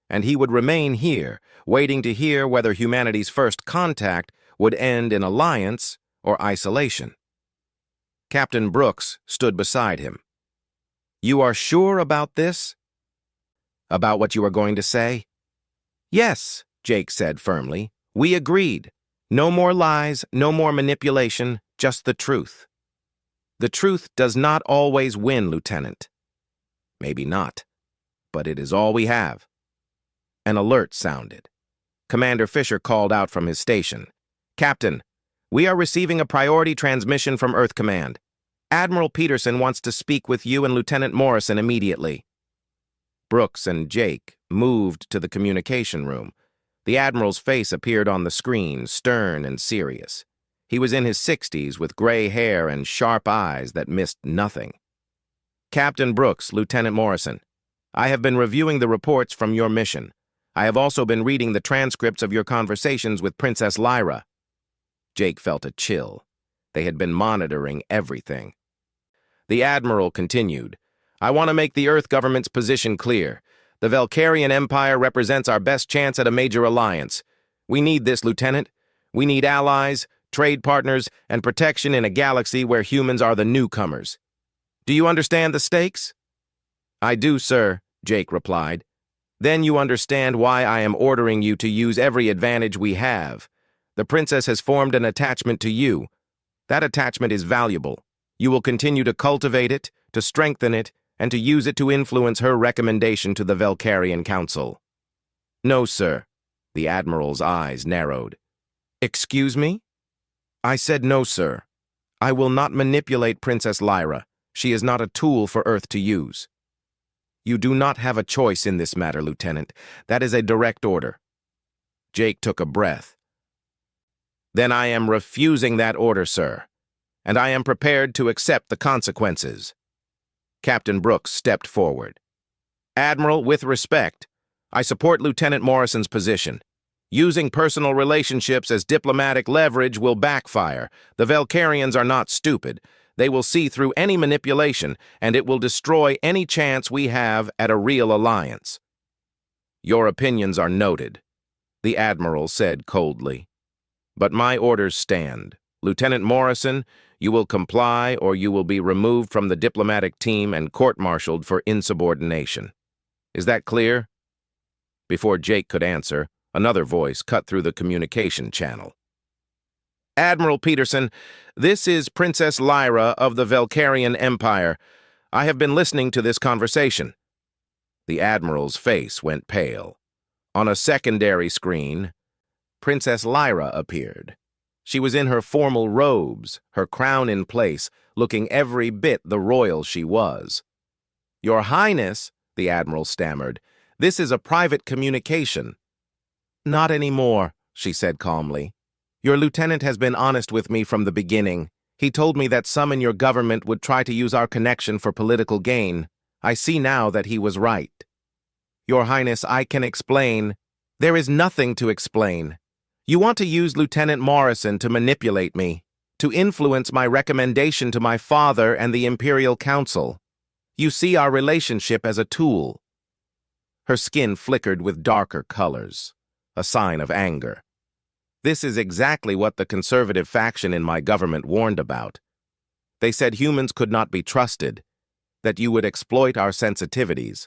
And he would remain here, waiting to hear whether humanity's first contact would end in alliance or isolation. Captain Brooks stood beside him. "You are sure about this? About what you are going to say?" "Yes," Jake said firmly. "We agreed. No more lies, no more manipulation, just the truth." "The truth does not always win, Lieutenant." "Maybe not, but it is all we have." An alert sounded. Commander Fisher called out from his station. "Captain, we are receiving a priority transmission from Earth Command. Admiral Peterson wants to speak with you and Lieutenant Morrison immediately." Brooks and Jake moved to the communication room. The Admiral's face appeared on the screen, stern and serious. He was in his 60s with gray hair and sharp eyes that missed nothing. "Captain Brooks, Lieutenant Morrison, I have been reviewing the reports from your mission. I have also been reading the transcripts of your conversations with Princess Lyra." Jake felt a chill. They had been monitoring everything. The Admiral continued, "I want to make the Earth government's position clear. The Valkyrian Empire represents our best chance at a major alliance. We need this, Lieutenant. We need allies, trade partners, and protection in a galaxy where humans are the newcomers. Do you understand the stakes?" I do, sir, Jake replied. Then you understand why I am ordering you to use every advantage we have. The princess has formed an attachment to you. That attachment is valuable. You will continue to cultivate it, to strengthen it, and to use it to influence her recommendation to the Valkyrian Council. No, sir. The Admiral's eyes narrowed. Excuse me? I said no, sir. I will not manipulate Princess Lyra. She is not a tool for Earth to use. You do not have a choice in this matter, Lieutenant. That is a direct order. Jake took a breath. Then I am refusing that order, sir, and I am prepared to accept the consequences. Captain Brooks stepped forward. Admiral, with respect, I support Lieutenant Morrison's position. Using personal relationships as diplomatic leverage will backfire. The Valkyrians are not stupid. They will see through any manipulation, and it will destroy any chance we have at a real alliance. Your opinions are noted, the Admiral said coldly. But my orders stand. Lieutenant Morrison, you will comply or you will be removed from the diplomatic team and court-martialed for insubordination. Is that clear? Before Jake could answer, another voice cut through the communication channel. Admiral Peterson, this is Princess Lyra of the Valkyrian Empire. I have been listening to this conversation. The Admiral's face went pale. On a secondary screen, Princess Lyra appeared. She was in her formal robes, her crown in place, looking every bit the royal she was. Your Highness, the Admiral stammered, this is a private communication. Not anymore, she said calmly. Your lieutenant has been honest with me from the beginning. He told me that some in your government would try to use our connection for political gain. I see now that he was right. Your Highness, I can explain. There is nothing to explain. You want to use Lieutenant Morrison to manipulate me, to influence my recommendation to my father and the Imperial Council. You see our relationship as a tool. Her skin flickered with darker colors, a sign of anger. This is exactly what the conservative faction in my government warned about. They said humans could not be trusted, that you would exploit our sensitivities.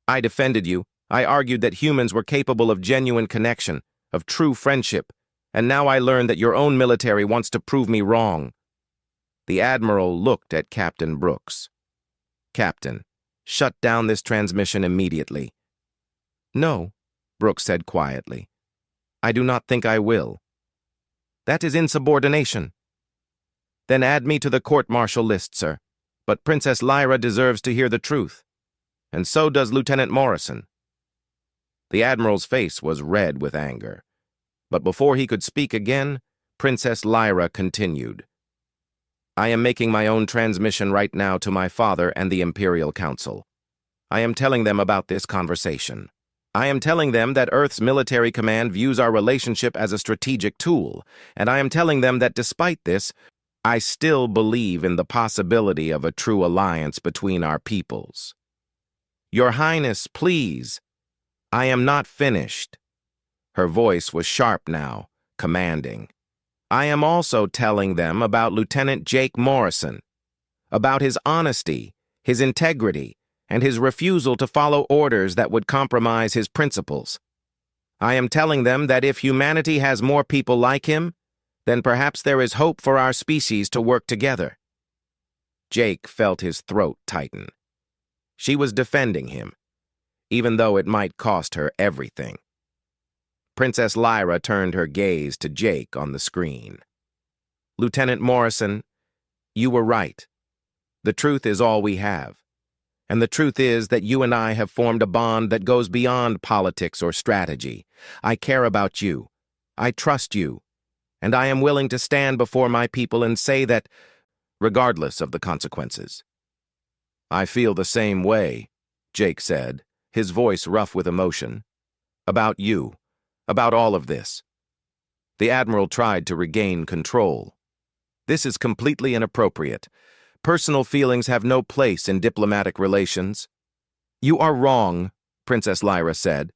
I defended you. I argued that humans were capable of genuine connection, of true friendship, and now I learn that your own military wants to prove me wrong. The Admiral looked at Captain Brooks. Captain, shut down this transmission immediately. No, Brooks said quietly. I do not think I will. That is insubordination. Then add me to the court-martial list, sir. But Princess Lyra deserves to hear the truth. And so does Lieutenant Morrison. The Admiral's face was red with anger. But before he could speak again, Princess Lyra continued. I am making my own transmission right now to my father and the Imperial Council. I am telling them about this conversation. I am telling them that Earth's military command views our relationship as a strategic tool, and I am telling them that despite this, I still believe in the possibility of a true alliance between our peoples. Your Highness, please. I am not finished. Her voice was sharp now, commanding. I am also telling them about Lieutenant Jake Morrison, about his honesty, his integrity, and his refusal to follow orders that would compromise his principles. I am telling them that if humanity has more people like him, then perhaps there is hope for our species to work together. Jake felt his throat tighten. She was defending him, even though it might cost her everything. Princess Lyra turned her gaze to Jake on the screen. Lieutenant Morrison, you were right. The truth is all we have. And the truth is that you and I have formed a bond that goes beyond politics or strategy. I care about you. I trust you. And I am willing to stand before my people and say that, regardless of the consequences. I feel the same way, Jake said, his voice rough with emotion. About you. About all of this. The Admiral tried to regain control. This is completely inappropriate. Personal feelings have no place in diplomatic relations. You are wrong, Princess Lyra said.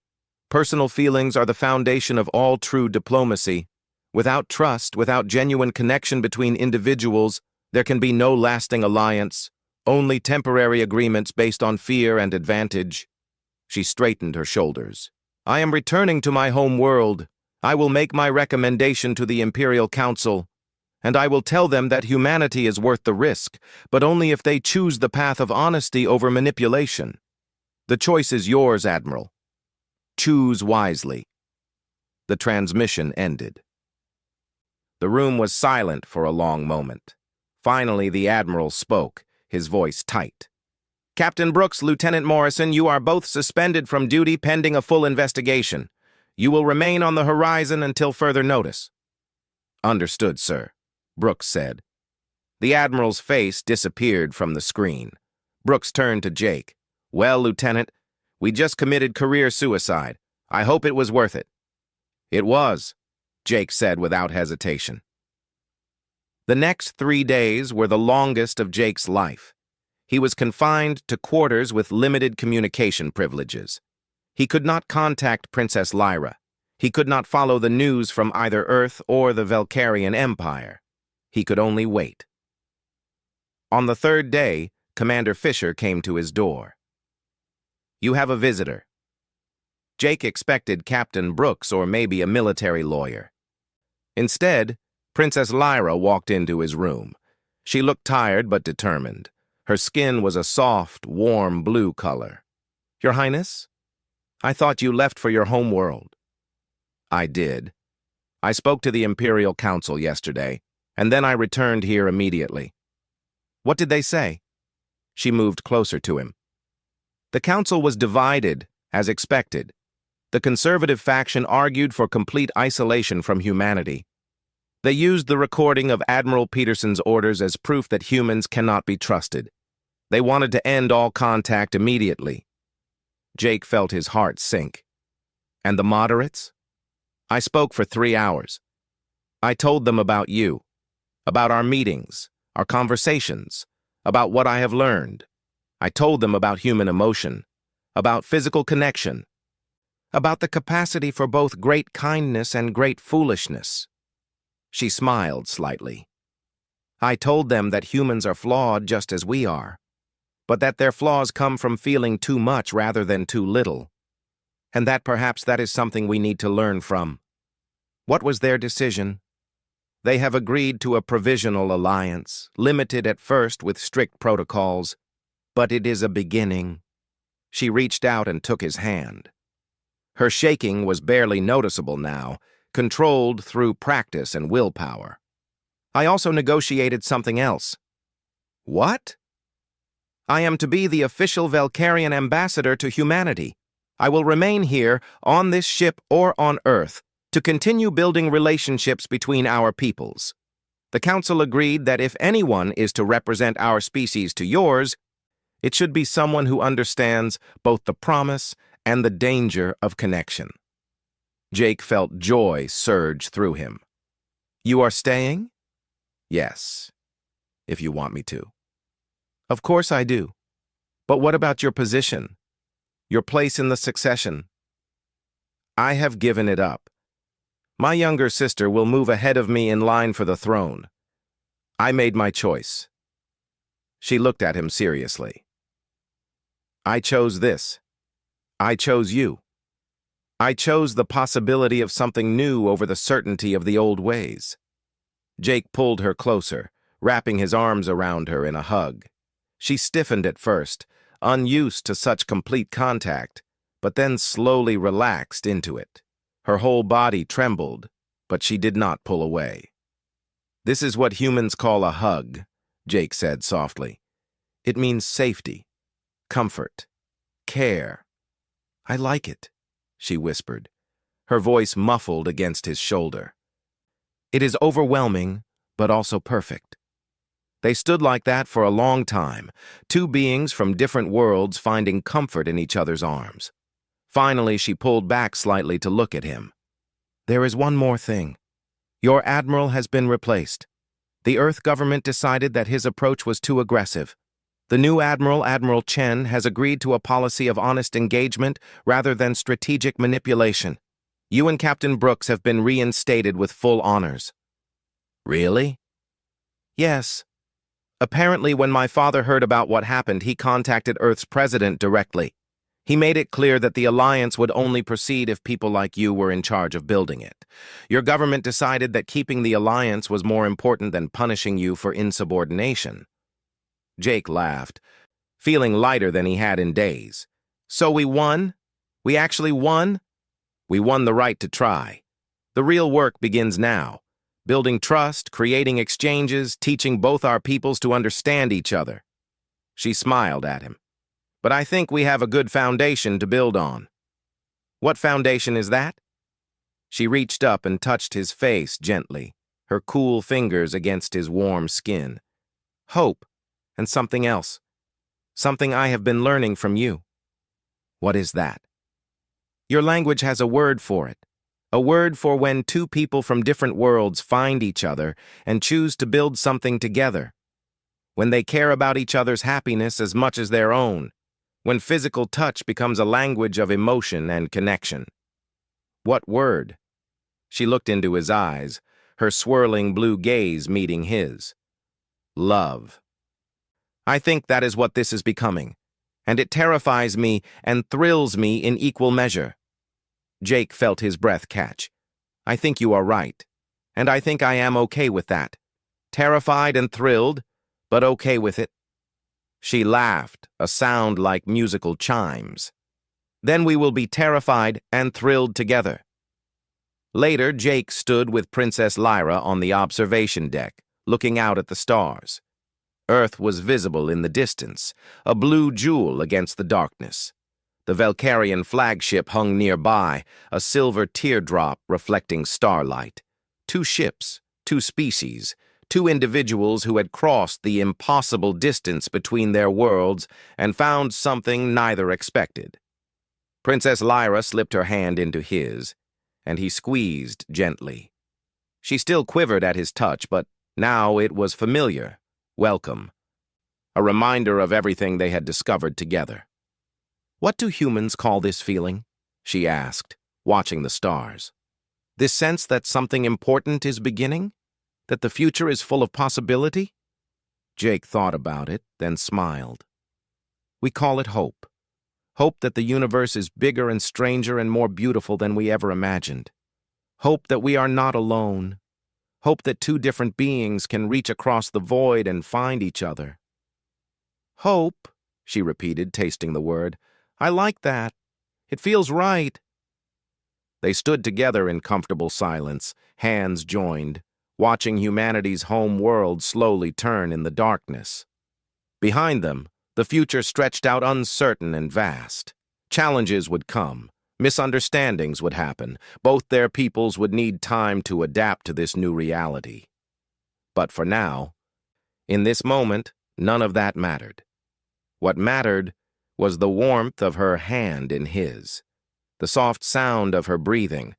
Personal feelings are the foundation of all true diplomacy. Without trust, without genuine connection between individuals, there can be no lasting alliance, Only temporary agreements based on fear and advantage. She straightened her shoulders. I am returning to my home world. I will make my recommendation to the Imperial Council, and I will tell them that humanity is worth the risk, but only if they choose the path of honesty over manipulation. The choice is yours, Admiral. Choose wisely. The transmission ended. The room was silent for a long moment. Finally, the Admiral spoke, his voice tight. Captain Brooks, Lieutenant Morrison, you are both suspended from duty pending a full investigation. You will remain on the horizon until further notice. Understood, sir, Brooks said. The Admiral's face disappeared from the screen. Brooks turned to Jake. Well, Lieutenant, we just committed career suicide. I hope it was worth it. It was, Jake said without hesitation. The next 3 days were the longest of Jake's life. He was confined to quarters with limited communication privileges. He could not contact Princess Lyra. He could not follow the news from either Earth or the Velcarian Empire. He could only wait. On the 3rd day, Commander Fisher came to his door. You have a visitor. Jake expected Captain Brooks or maybe a military lawyer. Instead, Princess Lyra walked into his room. She looked tired but determined. Her skin was a soft, warm blue color. Your Highness? I thought you left for your home world. I did. I spoke to the Imperial Council yesterday, and then I returned here immediately. What did they say? She moved closer to him. The council was divided, as expected. The conservative faction argued for complete isolation from humanity. They used the recording of Admiral Peterson's orders as proof that humans cannot be trusted. They wanted to end all contact immediately. Jake felt his heart sink. And the moderates? I spoke for 3 hours. I told them about you, about our meetings, our conversations, about what I have learned. I told them about human emotion, about physical connection, about the capacity for both great kindness and great foolishness. She smiled slightly. I told them that humans are flawed just as we are, but that their flaws come from feeling too much rather than too little, and that perhaps that is something we need to learn from. What was their decision? They have agreed to a provisional alliance, limited at first with strict protocols, but it is a beginning. She reached out and took his hand. Her shaking was barely noticeable now, controlled through practice and willpower. I also negotiated something else. What? I am to be the official Velcarian ambassador to humanity. I will remain here, on this ship or on Earth, to continue building relationships between our peoples. The Council agreed that if anyone is to represent our species to yours, it should be someone who understands both the promise and the danger of connection. Jake felt joy surge through him. You are staying? Yes, if you want me to. Of course I do. But what about your position? Your place in the succession? I have given it up. My younger sister will move ahead of me in line for the throne. I made my choice. She looked at him seriously. I chose this. I chose you. I chose the possibility of something new over the certainty of the old ways. Jake pulled her closer, wrapping his arms around her in a hug. She stiffened at first, unused to such complete contact, but then slowly relaxed into it. Her whole body trembled, but she did not pull away. This is what humans call a hug, Jake said softly. It means safety, comfort, care. I like it, she whispered, her voice muffled against his shoulder. It is overwhelming, but also perfect. They stood like that for a long time, two beings from different worlds finding comfort in each other's arms. Finally, she pulled back slightly to look at him. There is one more thing. Your admiral has been replaced. The Earth government decided that his approach was too aggressive. The new admiral, Admiral Chen, has agreed to a policy of honest engagement rather than strategic manipulation. You and Captain Brooks have been reinstated with full honors. Really? Yes. Apparently, when my father heard about what happened, he contacted Earth's president directly. He made it clear that the alliance would only proceed if people like you were in charge of building it. Your government decided that keeping the alliance was more important than punishing you for insubordination. Jake laughed, feeling lighter than he had in days. So we won? We actually won? We won the right to try. The real work begins now. Building trust, creating exchanges, teaching both our peoples to understand each other. She smiled at him. But I think we have a good foundation to build on. What foundation is that? She reached up and touched his face gently, her cool fingers against his warm skin. Hope, and something else. Something I have been learning from you. What is that? Your language has a word for it. A word for when two people from different worlds find each other and choose to build something together. When they care about each other's happiness as much as their own. When physical touch becomes a language of emotion and connection. What word? She looked into his eyes, her swirling blue gaze meeting his. Love. I think that is what this is becoming, and it terrifies me and thrills me in equal measure. Jake felt his breath catch. I think you are right, and I think I am okay with that. Terrified and thrilled, but okay with it. She laughed, a sound like musical chimes. Then we will be terrified and thrilled together. Later, Jake stood with Princess Lyra on the observation deck, looking out at the stars. Earth was visible in the distance, a blue jewel against the darkness. The Valkyrian flagship hung nearby, a silver teardrop reflecting starlight. Two ships, two species, two individuals who had crossed the impossible distance between their worlds and found something neither expected. Princess Lyra slipped her hand into his, and he squeezed gently. She still quivered at his touch, but now it was familiar, welcome, a reminder of everything they had discovered together. What do humans call this feeling? She asked, watching the stars. This sense that something important is beginning? That the future is full of possibility? Jake thought about it, then smiled. We call it hope. Hope that the universe is bigger and stranger and more beautiful than we ever imagined. Hope that we are not alone. Hope that two different beings can reach across the void and find each other. Hope, she repeated, tasting the word. I like that. It feels right. They stood together in comfortable silence, hands joined, watching humanity's home world slowly turn in the darkness. Behind them, the future stretched out uncertain and vast. Challenges would come, misunderstandings would happen, both their peoples would need time to adapt to this new reality. But for now, in this moment, none of that mattered. What mattered was the warmth of her hand in his, the soft sound of her breathing,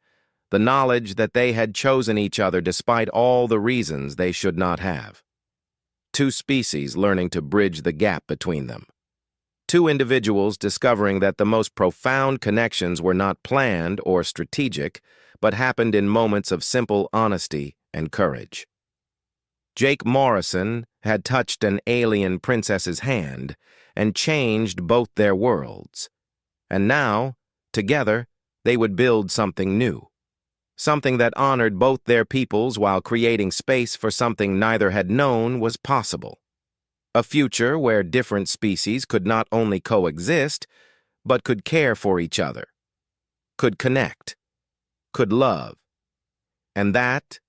the knowledge that they had chosen each other despite all the reasons they should not have. Two species learning to bridge the gap between them. Two individuals discovering that the most profound connections were not planned or strategic, but happened in moments of simple honesty and courage. Jake Morrison had touched an alien princess's hand and changed both their worlds. And now, together, they would build something new. Something that honored both their peoples while creating space for something neither had known was possible. A future where different species could not only coexist, but could care for each other, could connect, could love. And that,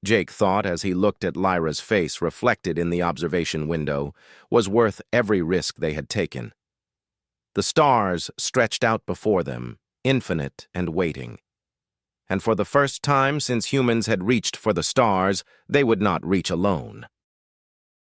Jake thought as he looked at Lyra's face reflected in the observation window, was worth every risk they had taken. The stars stretched out before them, infinite and waiting. And for the first time since humans had reached for the stars, they would not reach alone.